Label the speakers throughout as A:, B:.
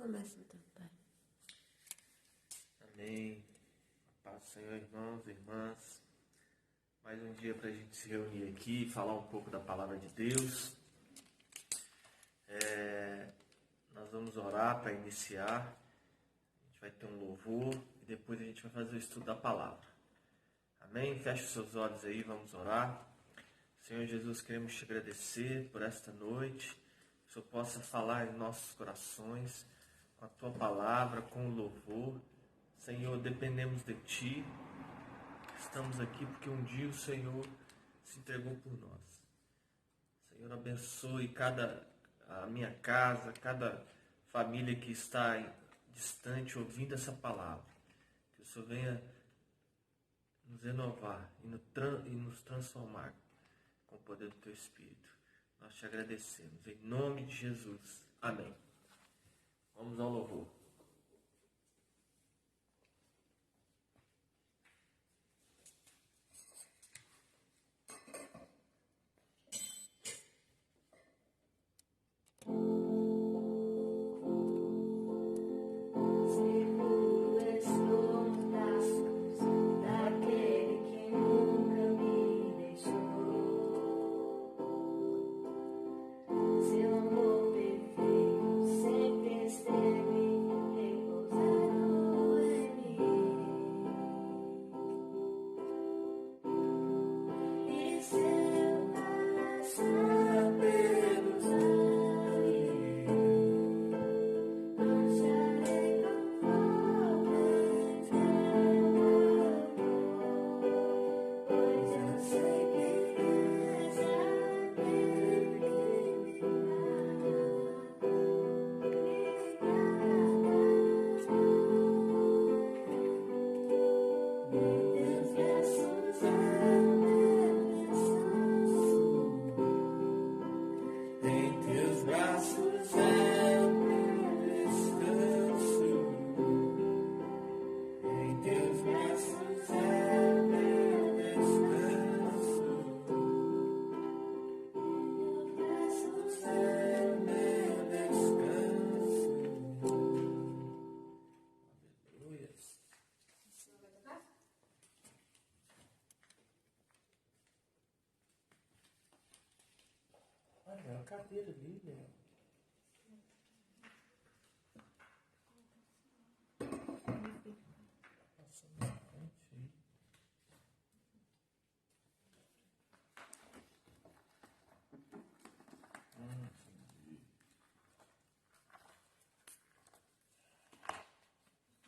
A: Começa então, Pai.
B: Amém. A paz do Senhor, irmãos e irmãs. Mais um dia para a gente se reunir aqui e falar um pouco da palavra de Deus. Nós vamos orar para iniciar. A gente vai ter um louvor e depois a gente vai fazer o estudo da palavra. Amém? Feche os seus olhos aí, vamos orar. Senhor Jesus, queremos te agradecer por esta noite. Que o Senhor possa falar em nossos corações, com a tua palavra, com o louvor. Senhor, dependemos de ti. Estamos aqui porque um dia o Senhor se entregou por nós. Senhor, abençoe a minha casa, cada família que está distante ouvindo essa palavra. Que o Senhor venha nos renovar e nos transformar com o poder do teu Espírito. Nós te agradecemos. Em nome de Jesus. Amém. Vamos ao louvor. É uma cadeira ali, né? Passa na frente aí.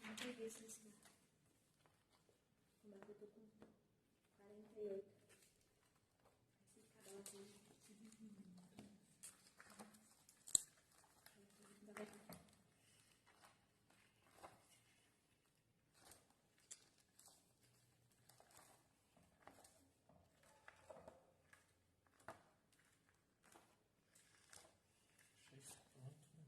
A: Não peguei esse lugar. Como é que eu tô com 48? Assim, cada um tem.
B: Deixa isso pronto, né?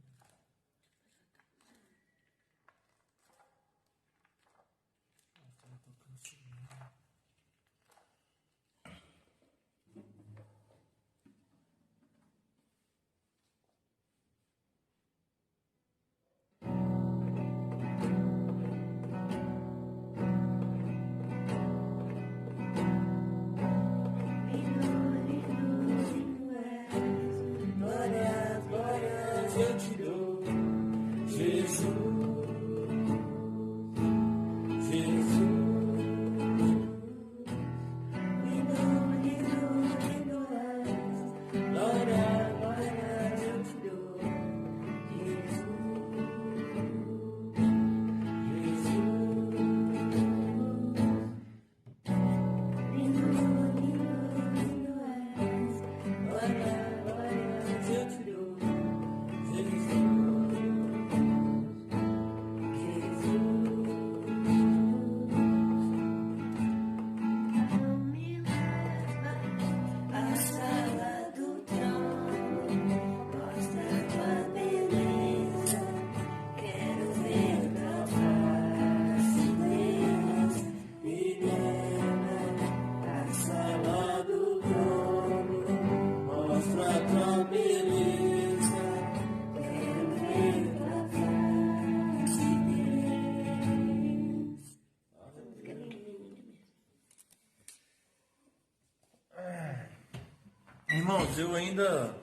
B: Irmãos, eu ainda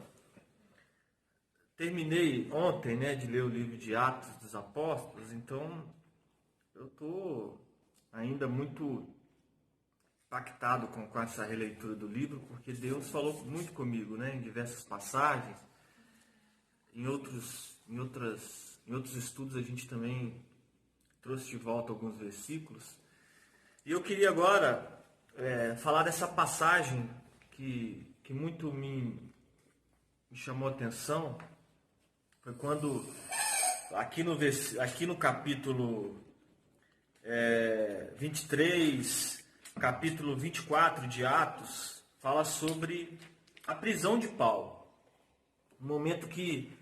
B: terminei ontem, né, de ler o livro de Atos dos Apóstolos, então eu estou ainda muito impactado com essa releitura do livro, porque Deus falou muito comigo, né, em diversas passagens. Em outros estudos a gente também trouxe de volta alguns versículos. E eu queria agora falar dessa passagem que muito me chamou a atenção. Foi quando, aqui no capítulo 23, capítulo 24 de Atos, fala sobre a prisão de Paulo. Um momento que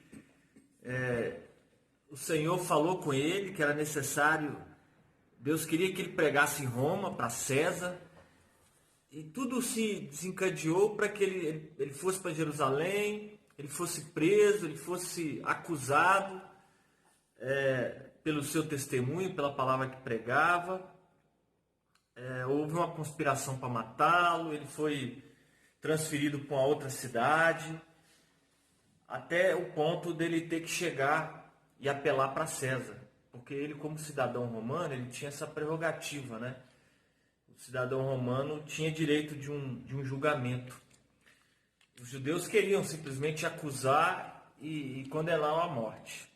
B: o Senhor falou com ele que era necessário, Deus queria que ele pregasse em Roma, para César, e tudo se desencadeou para que ele fosse para Jerusalém, ele fosse preso, ele fosse acusado pelo seu testemunho, pela palavra que pregava. Houve uma conspiração para matá-lo, ele foi transferido para uma outra cidade, até o ponto dele ter que chegar e apelar para César, porque ele, como cidadão romano, ele tinha essa prerrogativa, né? O cidadão romano tinha direito de um julgamento. Os judeus queriam simplesmente acusar e condená-lo à morte.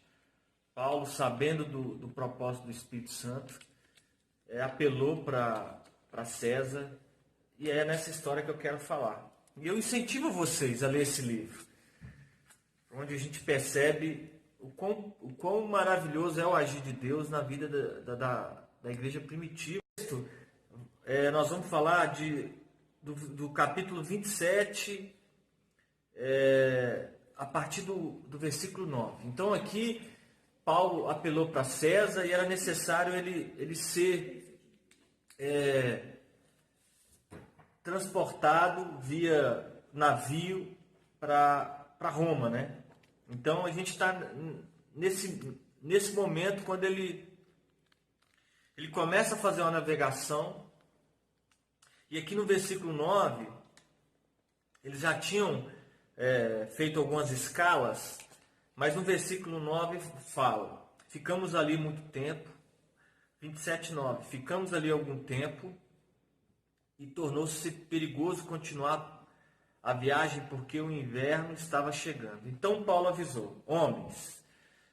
B: Paulo, sabendo do propósito do Espírito Santo, apelou para César, e é nessa história que eu quero falar. E eu incentivo vocês a ler esse livro, onde a gente percebe o quão maravilhoso é o agir de Deus na vida da igreja primitiva. Nós vamos falar do capítulo 27, a partir do versículo 9. Então aqui Paulo apelou para César e era necessário ele ser transportado via navio para Roma, né? Então a gente está nesse momento quando ele começa a fazer uma navegação. E aqui no versículo 9, eles já tinham feito algumas escalas, mas no versículo 9 fala: ficamos ali muito tempo. 27:9, ficamos ali algum tempo e tornou-se perigoso continuar a viagem porque o inverno estava chegando. Então Paulo avisou: homens,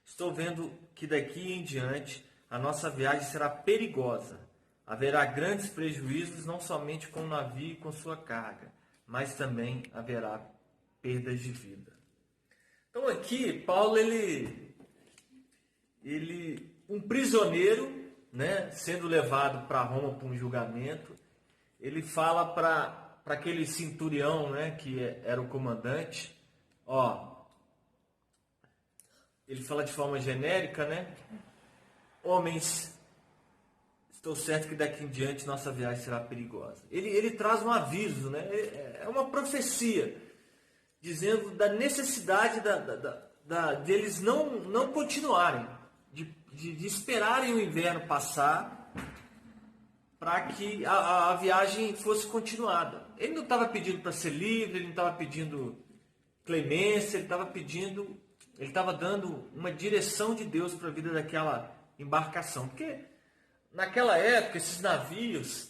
B: estou vendo que daqui em diante a nossa viagem será perigosa. Haverá grandes prejuízos, não somente com o navio e com sua carga, mas também haverá perdas de vida. Então aqui, Paulo, um prisioneiro, né, sendo levado para Roma para um julgamento, ele fala para aquele centurião, né, que era o comandante, ele fala de forma genérica, né, homens, estou certo que daqui em diante nossa viagem será perigosa. Ele traz um aviso, né? É uma profecia, dizendo da necessidade deles não continuarem, de esperarem o inverno passar para que a viagem fosse continuada. Ele não estava pedindo para ser livre, ele não estava pedindo clemência, ele estava dando uma direção de Deus para a vida daquela embarcação, porque naquela época, esses navios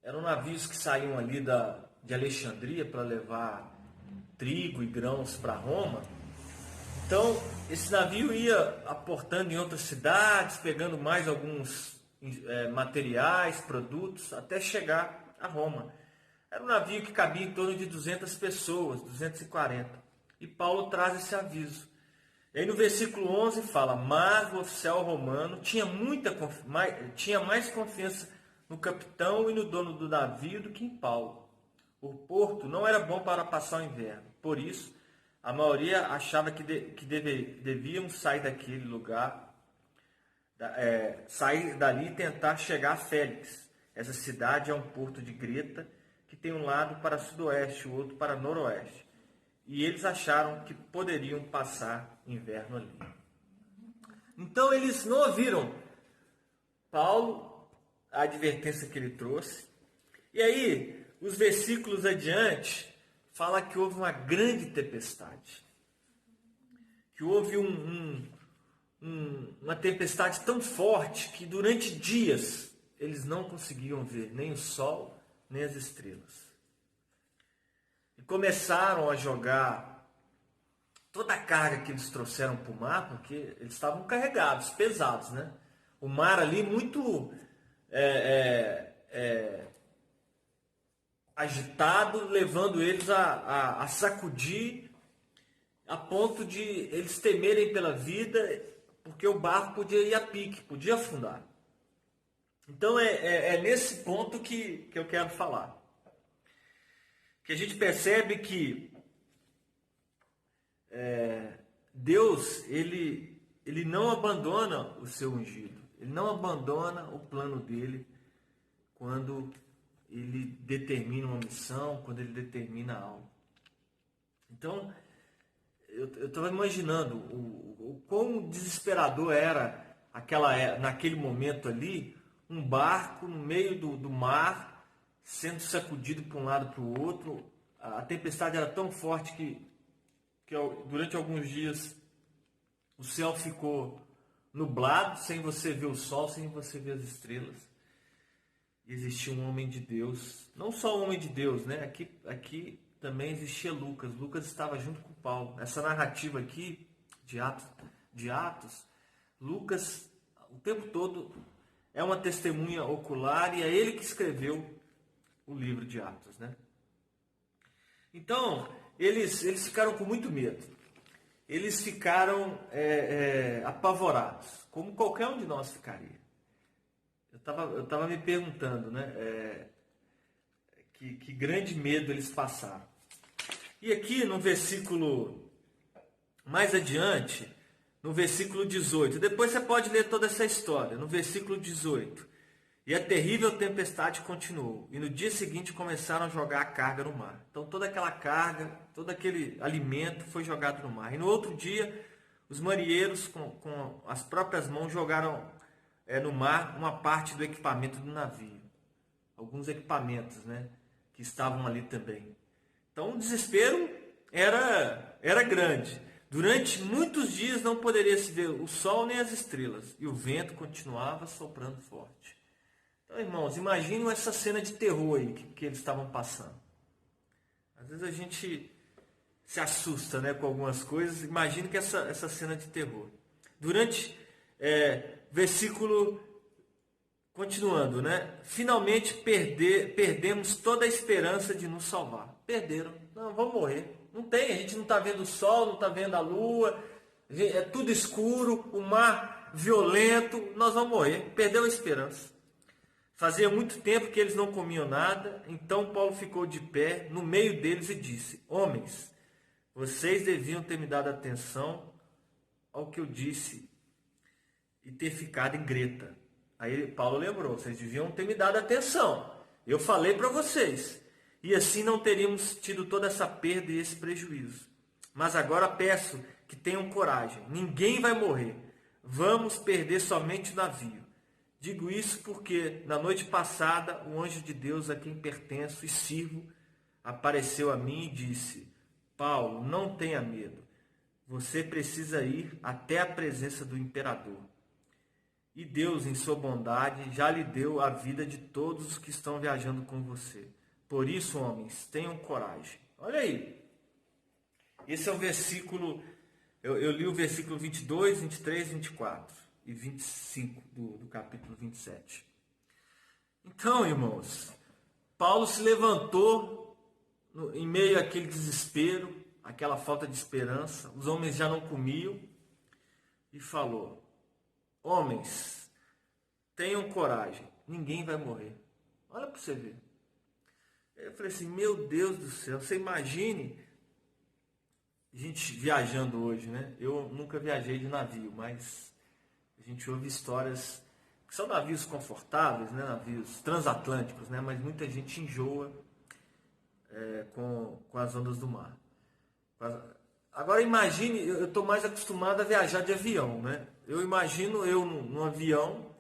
B: eram navios que saíam ali de Alexandria para levar trigo e grãos para Roma. Então, esse navio ia aportando em outras cidades, pegando mais alguns materiais, produtos, até chegar a Roma. Era um navio que cabia em torno de 200 pessoas, 240. E Paulo traz esse aviso. E aí no versículo 11 fala: mas o oficial romano tinha mais confiança no capitão e no dono do navio do que em Paulo. O porto não era bom para passar o inverno. Por isso, a maioria achava que deviam sair daquele lugar, sair dali e tentar chegar a Félix. Essa cidade é um porto de Greta, que tem um lado para sudoeste, o outro para noroeste. E eles acharam que poderiam passar inverno ali. Então eles não ouviram Paulo, a advertência que ele trouxe. E aí, os versículos adiante fala que houve uma grande tempestade. Que houve uma tempestade tão forte que durante dias eles não conseguiam ver nem o sol, nem as estrelas. E começaram a jogar toda a carga que eles trouxeram para o mar, porque eles estavam carregados, pesados, né? O mar ali muito agitado, levando eles a sacudir, a ponto de eles temerem pela vida, porque o barco podia ir a pique, podia afundar. Então é nesse ponto que eu quero falar. Que a gente percebe que Deus, ele não abandona o seu ungido. Ele não abandona o plano dele quando ele determina uma missão, quando ele determina algo. Então, eu estava imaginando o quão desesperador era naquele momento ali, um barco no meio do mar, sendo sacudido para um lado para o outro. A tempestade era tão forte que durante alguns dias o céu ficou nublado, sem você ver o sol, sem você ver as estrelas. E existia um homem de Deus, não só um homem de Deus, né? Aqui também existia Lucas. Lucas estava junto com Paulo. Essa narrativa aqui de Atos, Lucas o tempo todo é uma testemunha ocular e é ele que escreveu o livro de Atos, né? Então, eles ficaram com muito medo. Eles ficaram apavorados, como qualquer um de nós ficaria. Eu estava me perguntando, né? Que grande medo eles passaram. E aqui no versículo mais adiante, no versículo 18, depois você pode ler toda essa história, no versículo 18. E a terrível tempestade continuou, e no dia seguinte começaram a jogar a carga no mar. Então toda aquela carga, todo aquele alimento foi jogado no mar. E no outro dia, os marinheiros com as próprias mãos jogaram no mar uma parte do equipamento do navio. Alguns equipamentos, né, que estavam ali também. Então o desespero era grande. Durante muitos dias não poderia se ver o sol nem as estrelas, e o vento continuava soprando forte. Então, irmãos, imaginem essa cena de terror aí que eles estavam passando. Às vezes a gente se assusta, né, com algumas coisas. Imagine que essa cena de terror. Durante versículo continuando, né? Finalmente perdemos toda a esperança de nos salvar. Perderam. Não, vamos morrer. Não tem, a gente não está vendo o sol, não está vendo a lua, é tudo escuro, o mar violento, nós vamos morrer. Perdeu a esperança. Fazia muito tempo que eles não comiam nada, então Paulo ficou de pé no meio deles e disse: Homens, vocês deviam ter me dado atenção ao que eu disse e ter ficado em Greta. Aí Paulo lembrou: vocês deviam ter me dado atenção. Eu falei para vocês. E assim não teríamos tido toda essa perda e esse prejuízo. Mas agora peço que tenham coragem. Ninguém vai morrer. Vamos perder somente o navio. Digo isso porque na noite passada o anjo de Deus a quem pertenço e sirvo apareceu a mim e disse: Paulo, não tenha medo. Você precisa ir até a presença do imperador. E Deus, em sua bondade, já lhe deu a vida de todos os que estão viajando com você. Por isso, homens, tenham coragem. Olha aí. Esse é o versículo, eu li o versículo 22, 23, 24 e 25 do capítulo 27. Então, irmãos, Paulo se levantou em meio àquele desespero, aquela falta de esperança. Os homens já não comiam e falou: Homens, tenham coragem, ninguém vai morrer. Olha para você ver. Eu falei assim: meu Deus do céu, você imagine a gente viajando hoje, né? Eu nunca viajei de navio, mas a gente ouve histórias que são navios confortáveis, né? Navios transatlânticos, né? Mas muita gente enjoa com as ondas do mar. Agora imagine, eu estou mais acostumado a viajar de avião, né? Eu imagino eu num avião,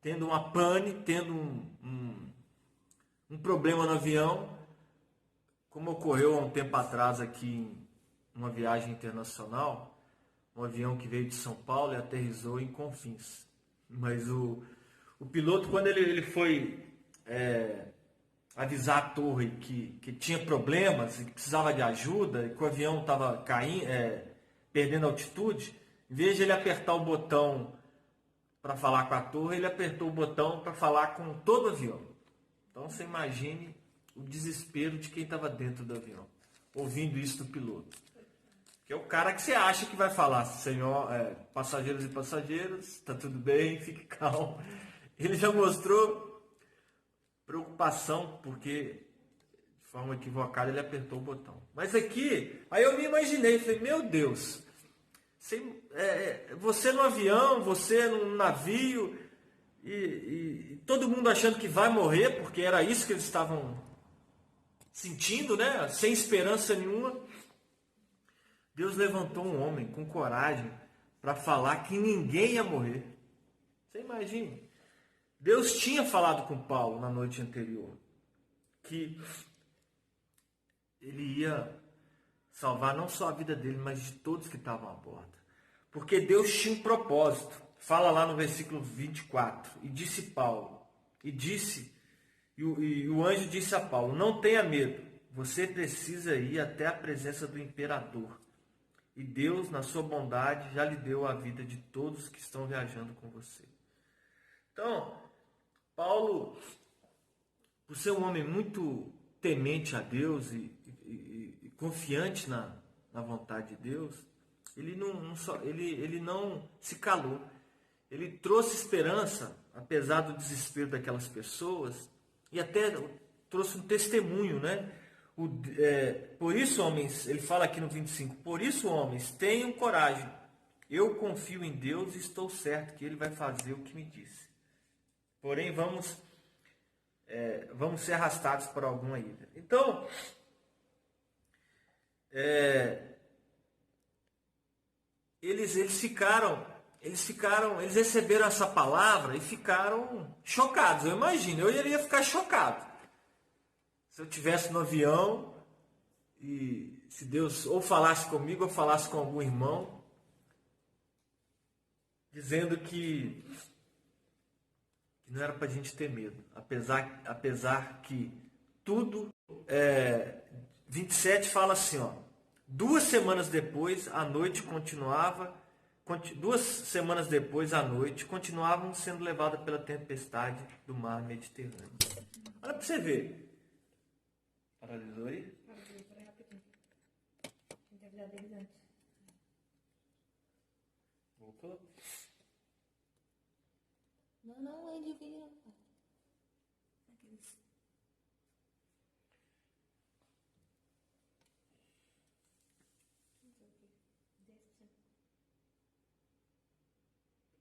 B: tendo uma pane, tendo um problema no avião, como ocorreu há um tempo atrás aqui em uma viagem internacional, um avião que veio de São Paulo e aterrissou em Confins. Mas o piloto, quando ele foi avisar a torre que tinha problemas e que precisava de ajuda, e que o avião estava caindo, perdendo altitude, em vez de ele apertar o botão para falar com a torre, ele apertou o botão para falar com todo o avião. Então você imagine o desespero de quem estava dentro do avião, ouvindo isso do piloto. Que é o cara que você acha que vai falar, senhor, passageiros e passageiros, está tudo bem, fique calmo. Ele já mostrou preocupação, porque de forma equivocada ele apertou o botão. Mas aqui, aí eu me imaginei, falei, meu Deus, você no avião, você no navio, e todo mundo achando que vai morrer, porque era isso que eles estavam sentindo, né? Sem esperança nenhuma. Deus levantou um homem com coragem para falar que ninguém ia morrer. Você imagina? Deus tinha falado com Paulo na noite anterior que ele ia salvar não só a vida dele, mas de todos que estavam a bordo. Porque Deus tinha um propósito. Fala lá no versículo 24. E disse Paulo, e o anjo disse a Paulo, não tenha medo, você precisa ir até a presença do imperador. E Deus, na sua bondade, já lhe deu a vida de todos que estão viajando com você. Então, Paulo, por ser um homem muito temente a Deus e confiante na vontade de Deus, ele não se calou. Ele trouxe esperança, apesar do desespero daquelas pessoas, e até trouxe um testemunho, né? Por isso, homens, ele fala aqui no 25, por isso, homens, tenham coragem. Eu confio em Deus e estou certo que Ele vai fazer o que me disse. Porém, vamos ser arrastados por alguma ilha. Então, eles receberam essa palavra e ficaram chocados. Eu imagino, eu iria ficar chocado. Se eu estivesse no avião e se Deus ou falasse comigo ou falasse com algum irmão, dizendo que não era para a gente ter medo, apesar que tudo, 27 fala assim, 2 semanas depois a noite continuavam sendo levadas pela tempestade do mar Mediterrâneo. Olha para você ver. Paralisou aí?
A: Paralisou, peraí rapidinho. Tem que avisar deles antes.
B: Voltou?
A: Não, ele veio. Aqueles.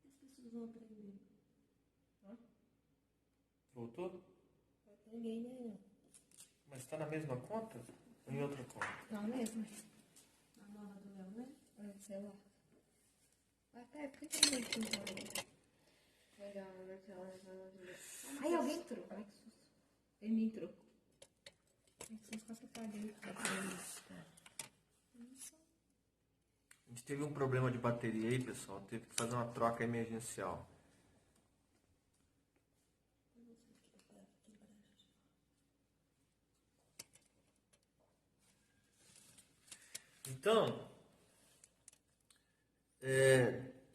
A: As pessoas vão aprender.
B: Voltou?
A: Não tem ninguém, né?
B: Mas está na mesma conta? Ou em outra conta?
A: Não mesmo. A nova do Léo, né? Sei lá. Até por que não tem? Ai, alguém entrou. Ai, que susto. Ele me entrou. Ai, que susto com essa cadeira.
B: A gente teve um problema de bateria aí, pessoal. Teve que fazer uma troca emergencial. Então,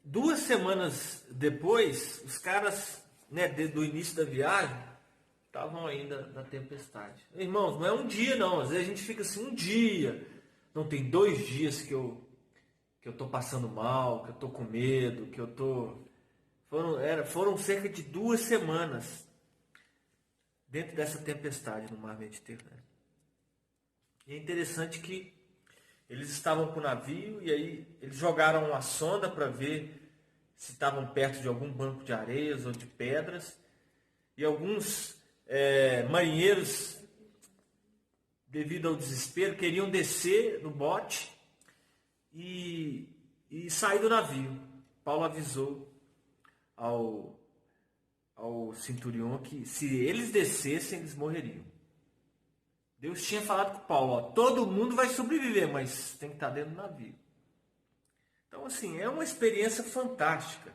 B: 2 semanas depois, os caras, né, do início da viagem, estavam ainda na tempestade. Irmãos, não é um dia não, às vezes a gente fica assim, um dia, não tem 2 dias que eu estou passando mal, que eu estou com medo, que eu estou... Foram cerca de 2 semanas dentro dessa tempestade no mar Mediterrâneo. E é interessante que eles estavam com o navio e aí eles jogaram uma sonda para ver se estavam perto de algum banco de areias ou de pedras. E alguns marinheiros, devido ao desespero, queriam descer no bote e sair do navio. Paulo avisou ao centurião que se eles descessem, eles morreriam. Deus tinha falado com Paulo, ó, todo mundo vai sobreviver, mas tem que estar dentro do navio. Então, assim, é uma experiência fantástica,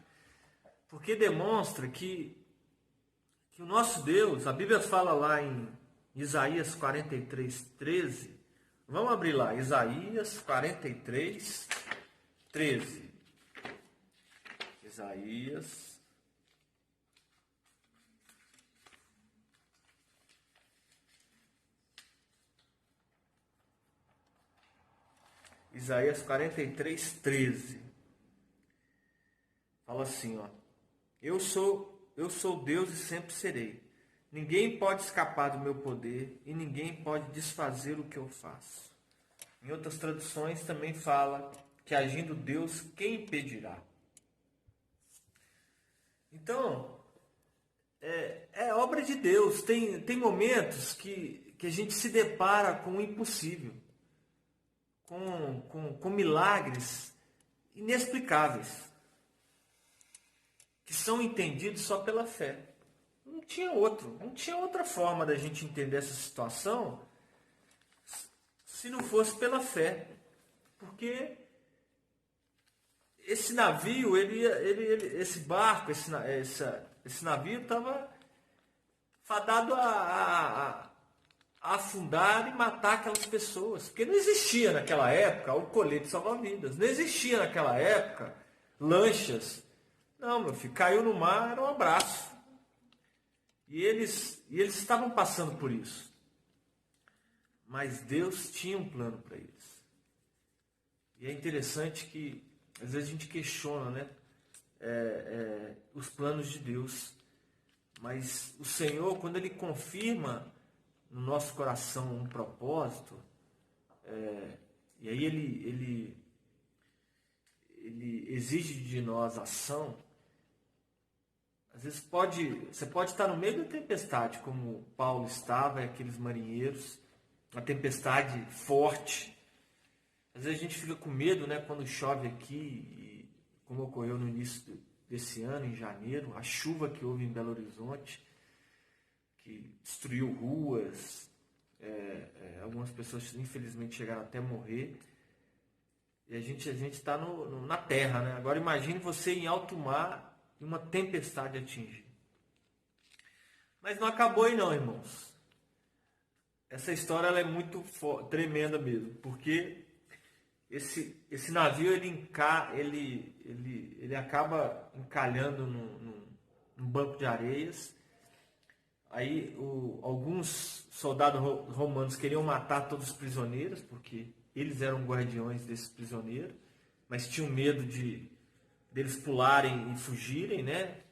B: porque demonstra que o nosso Deus, a Bíblia fala lá em Isaías 43:13, vamos abrir lá, Isaías 43:13. Isaías 43:13. Fala assim, ó. Eu sou Deus e sempre serei. Ninguém pode escapar do meu poder e ninguém pode desfazer o que eu faço. Em outras traduções também fala que agindo Deus, quem impedirá? Então, é obra de Deus. Tem momentos que a gente se depara com o impossível, com milagres inexplicáveis, que são entendidos só pela fé. Não tinha outra forma da gente entender essa situação se não fosse pela fé. Porque esse navio, esse barco, esse navio estava fadado a afundar e matar aquelas pessoas. Porque não existia naquela época o colete salva-vidas. Não existia naquela época lanchas. Não, meu filho, caiu no mar, era um abraço. E eles estavam passando por isso. Mas Deus tinha um plano para eles. E é interessante que, às vezes, a gente questiona, né? Os planos de Deus. Mas o Senhor, quando Ele confirma no nosso coração um propósito, e aí Ele exige de nós ação. Às vezes você pode estar no meio da tempestade, como Paulo estava e aqueles marinheiros, uma tempestade forte. Às vezes a gente fica com medo, né, quando chove aqui, como ocorreu no início desse ano, em janeiro, a chuva que houve em Belo Horizonte, que destruiu ruas, algumas pessoas infelizmente chegaram até a morrer. E a gente está na terra, né? Agora imagine você em alto mar e uma tempestade atingir. Mas não acabou aí não, irmãos. Essa história ela é muito tremenda mesmo, porque esse navio ele acaba encalhando num banco de areias. Aí alguns soldados romanos queriam matar todos os prisioneiros, porque eles eram guardiões desses prisioneiros, mas tinham medo deles pularem e fugirem, né?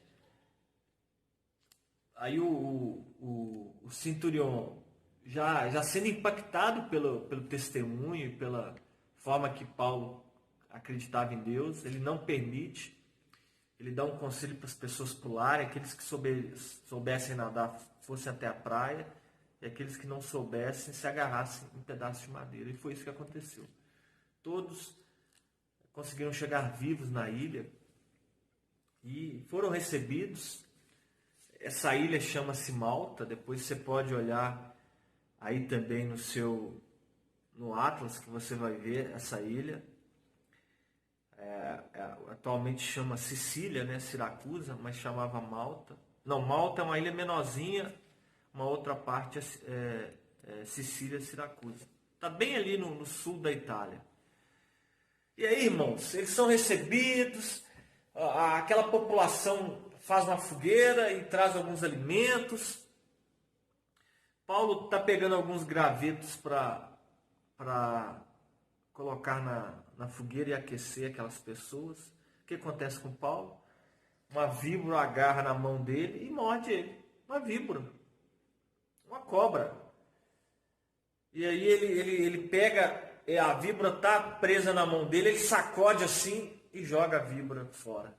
B: Aí o centurião, já sendo impactado pelo testemunho e pela forma que Paulo acreditava em Deus, ele não permite, ele dá um conselho para as pessoas pularem, aqueles que soubessem nadar fossem até a praia, e aqueles que não soubessem se agarrassem em pedaços de madeira. E foi isso que aconteceu. Todos conseguiram chegar vivos na ilha e foram recebidos. Essa ilha chama-se Malta. Depois você pode olhar aí também no Atlas, que você vai ver essa ilha. Atualmente chama Sicília, né? Siracusa, mas chamava Malta. Não, Malta é uma ilha menorzinha, uma outra parte é Sicília, Siracusa. Está bem ali no sul da Itália. E aí, irmãos, eles são recebidos, aquela população faz uma fogueira e traz alguns alimentos. Paulo está pegando alguns gravetos para colocar na fogueira e aquecer aquelas pessoas. O que acontece com Paulo? Uma víbora agarra na mão dele e morde ele. Uma víbora. Uma cobra. E aí ele pega, a víbora está presa na mão dele, ele sacode assim e joga a víbora fora.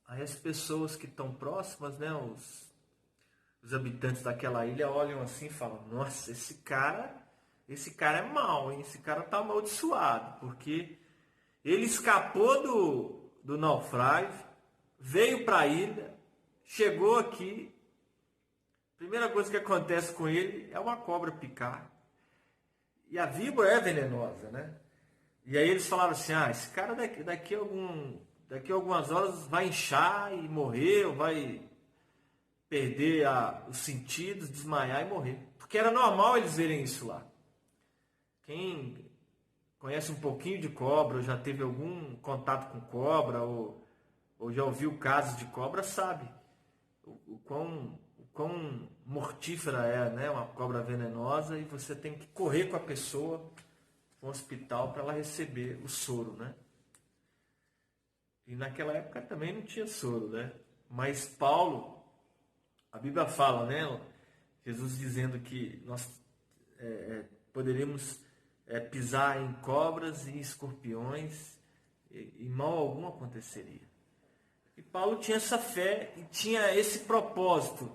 B: Aí as pessoas que estão próximas, né, os habitantes daquela ilha olham assim e falam: nossa, esse cara é mau, hein? Esse cara está amaldiçoado, porque ele escapou do naufrágio, veio para a ilha, chegou aqui, primeira coisa que acontece com ele é uma cobra picar. E a víbora é venenosa, né? E aí eles falaram assim, esse cara daqui a algumas horas vai inchar e morrer, ou vai perder os sentidos, desmaiar e morrer. Porque era normal eles verem isso lá. Quem conhece um pouquinho de cobra, ou já teve algum contato com cobra, ou já ouviu casos de cobra, sabe o quão mortífera é, né? Uma cobra venenosa, e você tem que correr com a pessoa para um hospital para ela receber o soro, né? E naquela época também não tinha soro, né? Mas Paulo, a Bíblia fala, né? Jesus dizendo que nós poderíamos pisar em cobras e escorpiões e mal algum aconteceria. E Paulo tinha essa fé e tinha esse propósito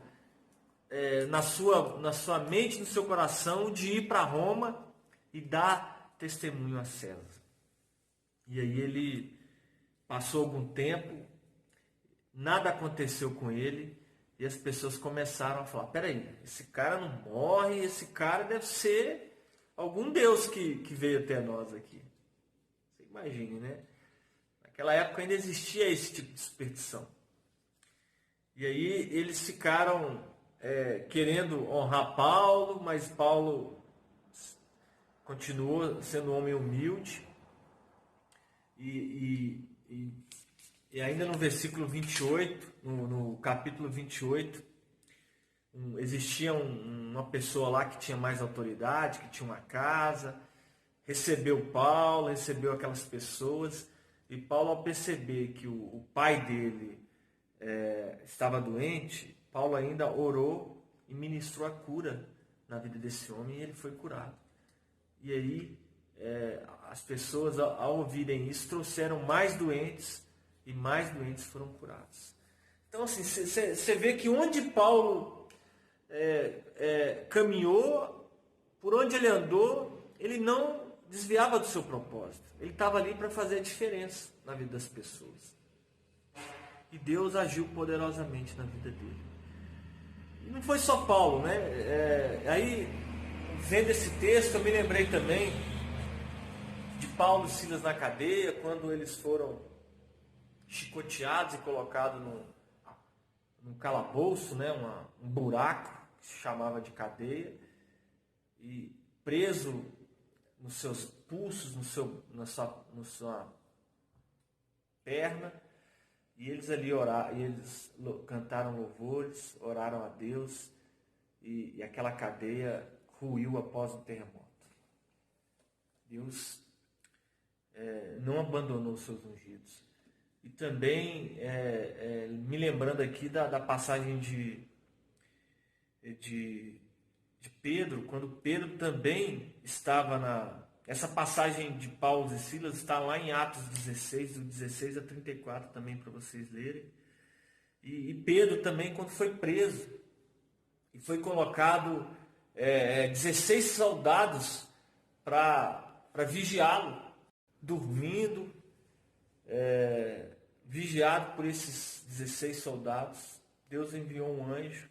B: na sua mente, no seu coração, de ir para Roma e dar testemunho a César. E aí ele passou algum tempo, nada aconteceu com ele, e as pessoas começaram a falar, peraí, esse cara não morre, esse cara deve ser algum Deus que veio até nós aqui. Você imagine, né? Naquela época ainda existia esse tipo de superstição. E aí eles ficaram querendo honrar Paulo, mas Paulo continuou sendo um homem humilde. E ainda no versículo 28, no capítulo 28, existia uma pessoa lá que tinha mais autoridade, que tinha uma casa, recebeu Paulo, recebeu aquelas pessoas, e Paulo, ao perceber que o pai dele estava doente, Paulo ainda orou e ministrou a cura na vida desse homem, e ele foi curado. E aí as pessoas, ao ouvirem isso, trouxeram mais doentes, e mais doentes foram curados. Então, assim, você vê que onde Paulo caminhou, por onde ele andou, ele não desviava do seu propósito. Ele estava ali para fazer a diferença na vida das pessoas. E Deus agiu poderosamente na vida dele. E não foi só Paulo, né? Aí, vendo esse texto, eu me lembrei também de Paulo e Silas na cadeia, quando eles foram chicoteados e colocados num calabouço, né? Um buraco, que se chamava de cadeia, e preso nos seus pulsos, na sua perna, e eles ali oraram, e eles cantaram louvores, oraram a Deus, e aquela cadeia ruiu após um terremoto. Deus não abandonou os seus ungidos. E também, me lembrando aqui da passagem de Pedro, quando Pedro também estava essa passagem de Paulo e Silas está lá em Atos 16, do 16 a 34 também, para vocês lerem. E Pedro também, quando foi preso, e foi colocado 16 soldados para vigiá-lo, dormindo, vigiado por esses 16 soldados. Deus enviou um anjo,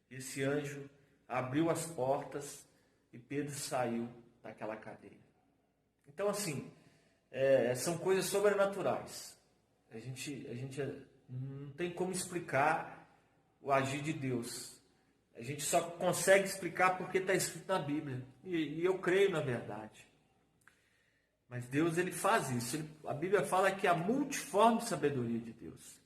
B: e esse anjo abriu as portas e Pedro saiu daquela cadeia. Então, assim, são coisas sobrenaturais. A gente não tem como explicar o agir de Deus. A gente só consegue explicar porque está escrito na Bíblia. E eu creio na verdade. Mas Deus, ele faz isso. A Bíblia fala que a multiforme sabedoria de Deus.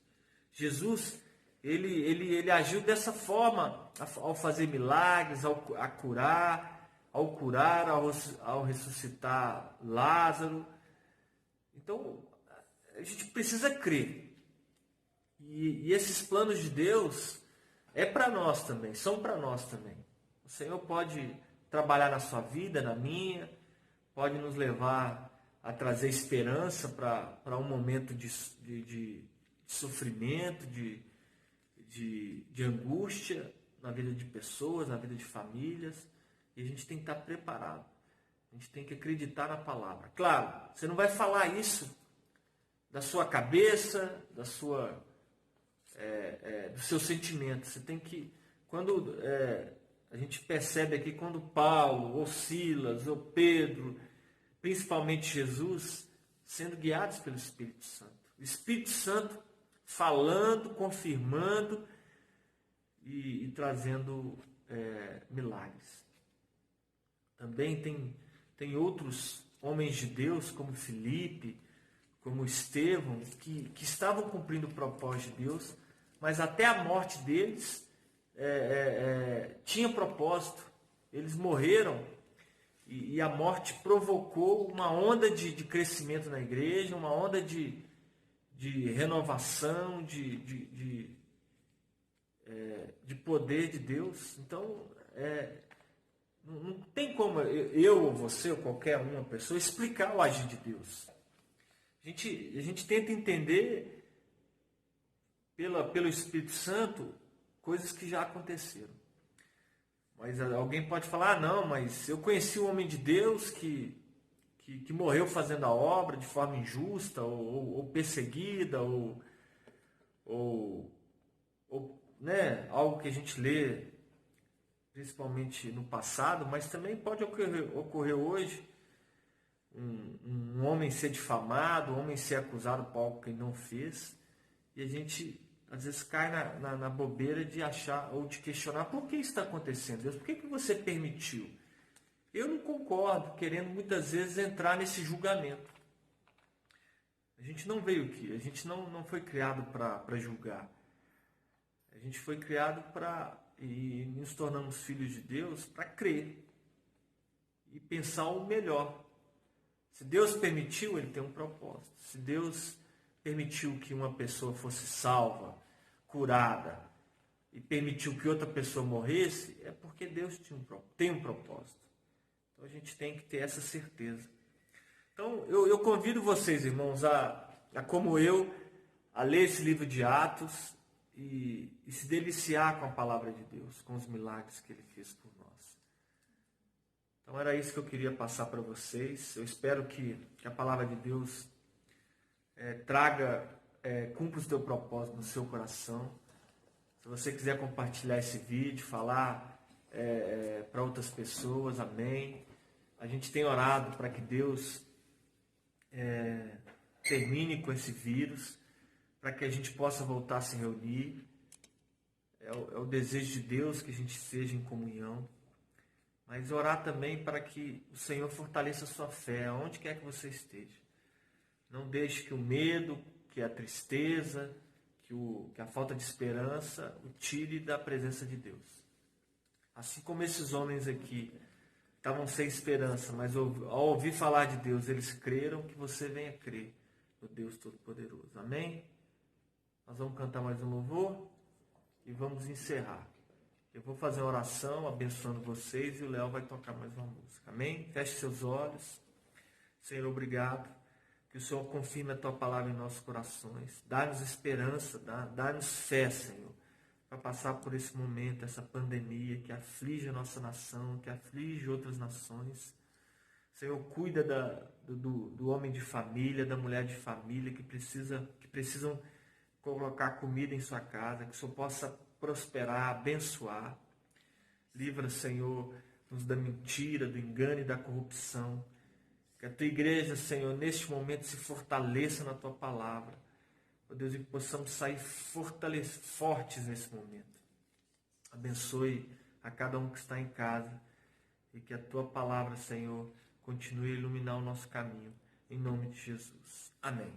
B: Jesus, ele agiu dessa forma ao fazer milagres, ao curar, ao ressuscitar Lázaro. Então, a gente precisa crer. E esses planos de Deus para nós também, são para nós também. O Senhor pode trabalhar na sua vida, na minha, pode nos levar a trazer esperança para um momento de sofrimento, de angústia na vida de pessoas, na vida de famílias. E a gente tem que estar preparado. A gente tem que acreditar na palavra. Claro, você não vai falar isso da sua cabeça, do seu sentimento. Você tem que Quando a gente percebe aqui, quando Paulo, ou Silas, ou Pedro, principalmente Jesus, sendo guiados pelo Espírito Santo. O Espírito Santo falando, confirmando e trazendo milagres. Também tem outros homens de Deus, como Filipe, como Estevão, que estavam cumprindo o propósito de Deus, mas até a morte deles tinha propósito. Eles morreram e a morte provocou uma onda de crescimento na igreja, uma onda de renovação, de poder de Deus. Então, não tem como eu ou você ou qualquer uma pessoa explicar o agir de Deus. A gente tenta entender pelo Espírito Santo coisas que já aconteceram. Mas alguém pode falar, não, mas eu conheci um homem de Deus que morreu fazendo a obra de forma injusta, ou perseguida, ou né, algo que a gente lê principalmente no passado, mas também pode ocorrer hoje, um homem ser difamado, um homem ser acusado por algo que ele não fez, e a gente às vezes cai na bobeira de achar ou de questionar por que isso está acontecendo. Deus, por que você permitiu? Eu não concordo, querendo muitas vezes entrar nesse julgamento. A gente não veio aqui, a gente não foi criado para julgar. A gente foi criado e nos tornamos filhos de Deus para crer e pensar o melhor. Se Deus permitiu, Ele tem um propósito. Se Deus permitiu que uma pessoa fosse salva, curada, e permitiu que outra pessoa morresse, é porque Deus tem um propósito. Então a gente tem que ter essa certeza. Então eu convido vocês, irmãos, a como eu, a ler esse livro de Atos e se deliciar com a palavra de Deus, com os milagres que Ele fez por nós. Então era isso que eu queria passar para vocês. Eu espero que a palavra de Deus cumpra o seu propósito no seu coração. Se você quiser compartilhar esse vídeo, falar para outras pessoas, amém. A gente tem orado para que Deus termine com esse vírus, para que a gente possa voltar a se reunir. É o desejo de Deus que a gente seja em comunhão. Mas orar também para que o Senhor fortaleça a sua fé, aonde quer que você esteja. Não deixe que o medo, que a tristeza, que a falta de esperança o tire da presença de Deus. Assim como esses homens aqui estavam sem esperança, mas ao ouvir falar de Deus, eles creram, que você venha crer no Deus Todo-Poderoso. Amém? Nós vamos cantar mais um louvor e vamos encerrar. Eu vou fazer uma oração abençoando vocês e o Léo vai tocar mais uma música. Amém? Feche seus olhos. Senhor, obrigado. Que o Senhor confirme a Tua palavra em nossos corações. Dá-nos esperança, dá-nos fé, Senhor, para passar por esse momento, essa pandemia que aflige a nossa nação, que aflige outras nações. Senhor, cuida do homem de família, da mulher de família que precisam colocar comida em sua casa, que o Senhor possa prosperar, abençoar. Livra, Senhor, nos da mentira, do engano e da corrupção. Que a Tua igreja, Senhor, neste momento se fortaleça na Tua palavra. Ó Deus, e que possamos sair fortes nesse momento. Abençoe a cada um que está em casa e que a Tua palavra, Senhor, continue a iluminar o nosso caminho. Em nome de Jesus. Amém.